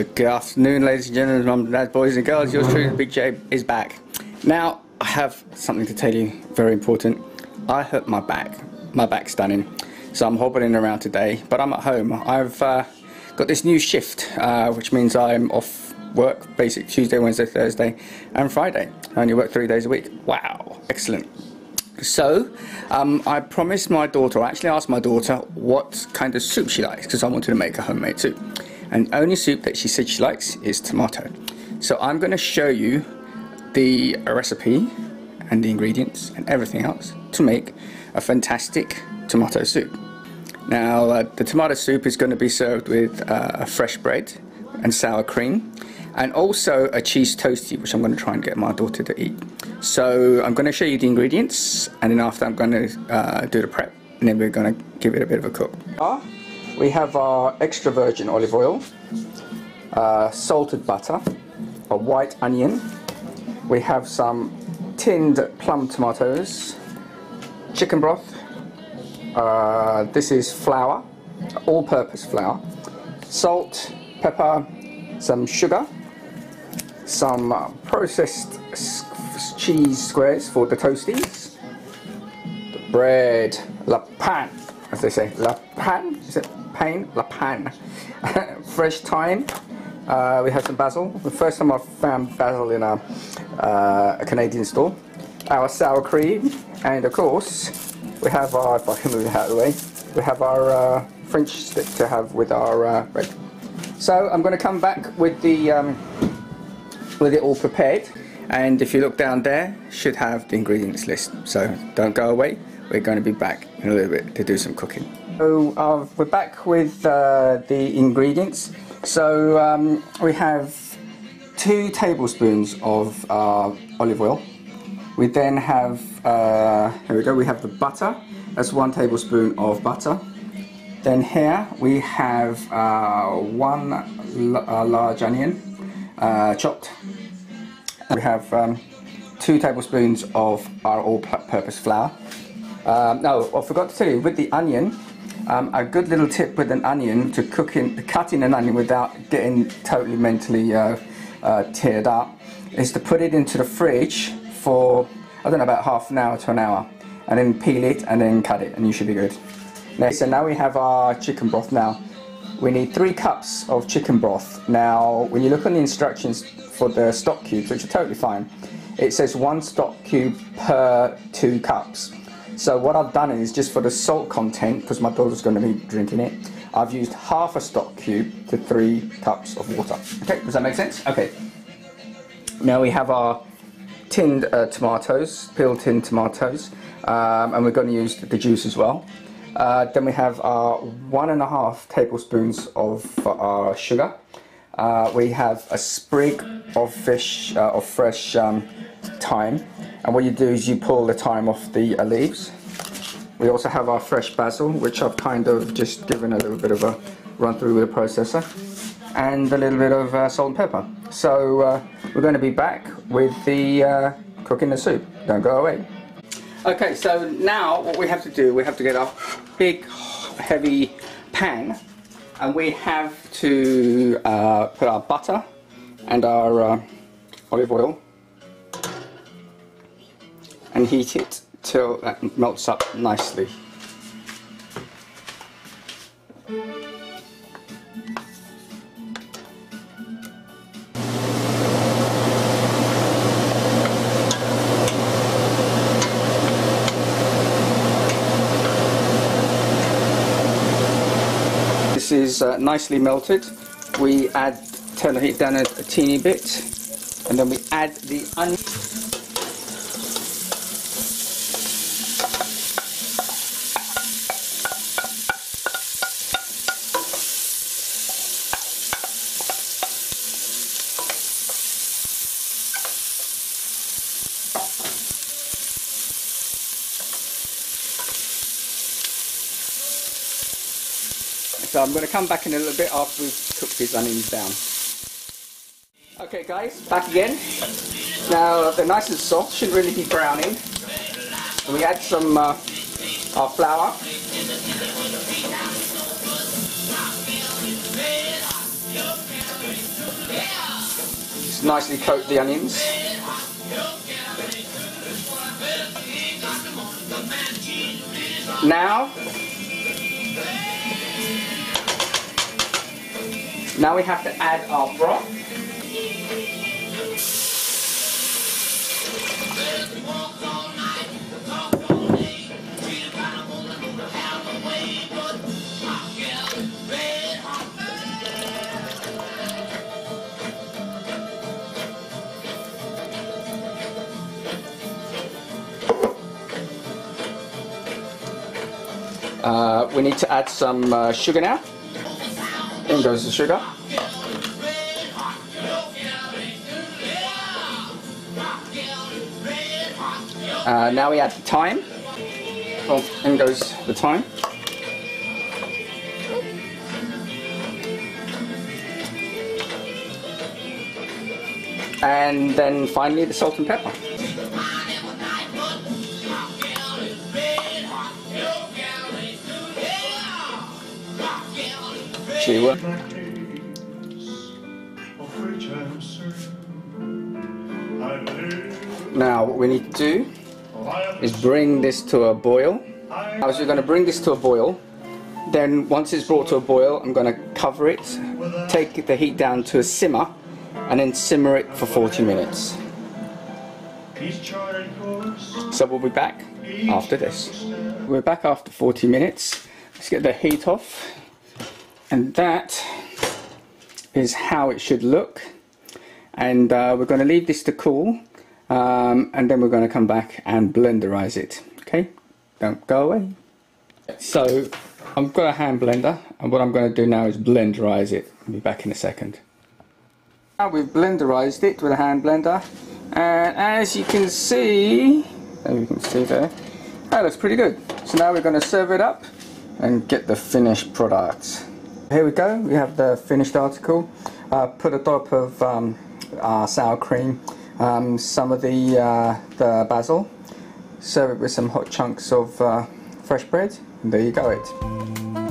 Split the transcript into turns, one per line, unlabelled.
Good afternoon, ladies and gentlemen, mums and dads, boys and girls. Yours truly, Big J, is back. Now, I have something to tell you, very important. I hurt my back. My back's stunning. So I'm hobbling around today, but I'm at home. I've got this new shift, which means I'm off work, basic Tuesday, Wednesday, Thursday, and Friday. I only work 3 days a week. Wow, excellent. So, I promised my daughter, I actually asked my daughter what kind of soup she likes, because I wanted to make a homemade soup. And the only soup that she said she likes is tomato. So I'm going to show you the recipe and the ingredients and everything else to make a fantastic tomato soup. Now, the tomato soup is going to be served with fresh bread and sour cream, and also a cheese toastie, which I'm going to try and get my daughter to eat. So I'm going to show you the ingredients, and then after I'm going to do the prep, and then we're going to give it a bit of a cook. We have our extra virgin olive oil, salted butter, a white onion, we have some tinned plum tomatoes, chicken broth, this is flour, all-purpose flour, salt, pepper, some sugar, some processed cheese squares for the toasties, the bread, la pan, as they say, la pan, is it pain? La pan, fresh thyme, we have some basil, the first time I've found basil in a Canadian store, our sour cream, and of course we have our, if I can move it out of the way, we have our French stick to have with our bread. So I'm going to come back with the with it all prepared, and if you look down there, should have the ingredients list. So don't go away. We're going to be back in a little bit to do some cooking. So we're back with the ingredients. So we have 2 tablespoons of olive oil. We then have here we go. We have the butter. That's 1 tablespoon of butter. Then here we have 1 large onion, chopped. We have 2 tablespoons of our all-purpose flour. No, I forgot to tell you, with the onion, a good little tip with an onion to cutting an onion without getting totally mentally teared up, is to put it into the fridge for, I don't know, about half an hour to an hour, and then peel it and then cut it, and you should be good. So now we have our chicken broth. Now we need 3 cups of chicken broth. Now when you look on the instructions for the stock cubes, which are totally fine, it says 1 stock cube per 2 cups. So what I've done is, just for the salt content, because my daughter's going to be drinking it, I've used half a stock cube to 3 cups of water. Okay, does that make sense? Okay. Now we have our tinned tomatoes, peeled tinned tomatoes, and we're going to use the juice as well. Then we have our 1.5 tablespoons of sugar. We have a sprig of fresh thyme, and what you do is you pull the thyme off the leaves. We also have our fresh basil, which I've kind of just given a little bit of a run through with a processor, and a little bit of salt and pepper. So we're going to be back with the cooking the soup. Don't go away. Okay, so now what we have to do, we have to get our big heavy pan, and we have to put our butter and our olive oil and heat it till that melts up nicely. This is nicely melted. We turn the heat down a teeny bit, and then we add the onion. So I'm going to come back in a little bit after we've cooked these onions down. Okay guys, back again. Now they're nice and soft, shouldn't really be browning. We add some our flour. Just nicely coat the onions. Now we have to add our broth. We need to add some sugar now. In goes the sugar. Now we add the thyme. Oh, in goes the thyme. And then finally the salt and pepper. Now what we need to do is bring this to a boil. Now, so we're going to bring this to a boil. Then once it's brought to a boil, I'm going to cover it, take the heat down to a simmer, and then simmer it for 40 minutes. So we'll be back after this. We're back after 40 minutes. Let's get the heat off. And that is how it should look. And we're going to leave this to cool. And then we're going to come back and blenderize it. Okay, don't go away. So I've got a hand blender, and what I'm going to do now is blenderize it. I'll be back in a second. Now we've blenderized it with a hand blender, and as you can see, that looks pretty good. So now we're going to serve it up and get the finished product. Here we go. We have the finished article. Put a dollop of sour cream. Some of the basil, serve it with some hot chunks of fresh bread, and there you go it.